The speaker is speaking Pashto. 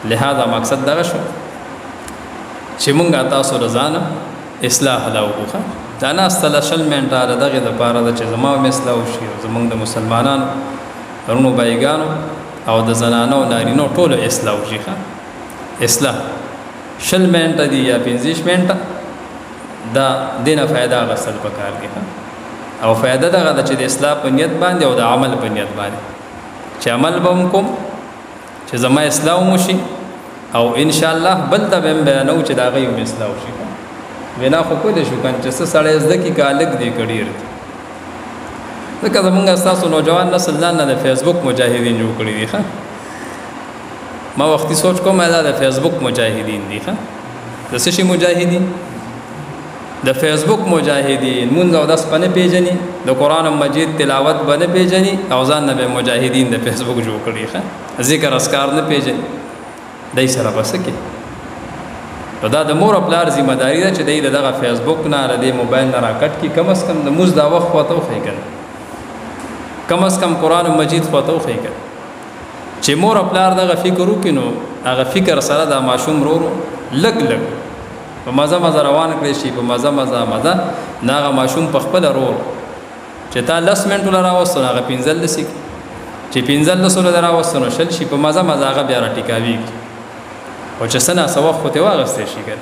لهذا مقصد دغه شو چې مونږه تاسو رضانه اصلاح لا وکړو. دا نه استله شل منټه دغه د پاره د چې زما مثلا او شی زمونږ د مسلمانانو ورونو بایګانو او د زنانو نارینو ټولو اصلاح وشي. اصلاح شل منټه دی یا 15 منټه دا دینه فائدہ غسل پکار دی او فائدہ دغه د چې د اصلاح په نیت باندې او د عمل په نیت باندې چې عمل به کوم چې زما اصلاح وشي او ان شاء الله بل ته به بیانو چې دا غي اصلاح وشي. وینا خو کول شو کنه چې سړی زده کی کالک دی کډیر ځکه زمونږ تاسو نوجوان نسل نه د فیسبوک مجاهدین جوړ کړی دي. ما وختي سوچ کوم دا د فیسبوک مجاهدین دي. د څه شي مجاهدین؟ د فیسبوک مجاهدین. مونږ او د سپنه پیژني د قران مجید تلاوت باندې پیژني او ځان نه به مجاهدین د فیسبوک جوړ کړی. ذکر اسکار نه پیژني دای سره بس کې. دا د مور خپل ذمہ داری ده چې دغه فیسبوک نه د موبایل نه راکټ کی کم از کم د موږ دا وخت وته خو کړي کم از کم قران مجید وته خو کړي چې مور خپل دغه فکر وکینو هغه فکر سره د ماشوم رورو لګ لګ په مزه مزه روان کړی شي په مزه مزه ناغه ماشوم په خپل رور چې تا 10 منټ لرا وسو هغه 15 لسی چې 15 لسو لرا وسو شل شي په مزه مزه هغه بیا را ټیکاوي او چې سنا سوخ خو ته واغسته شي کړي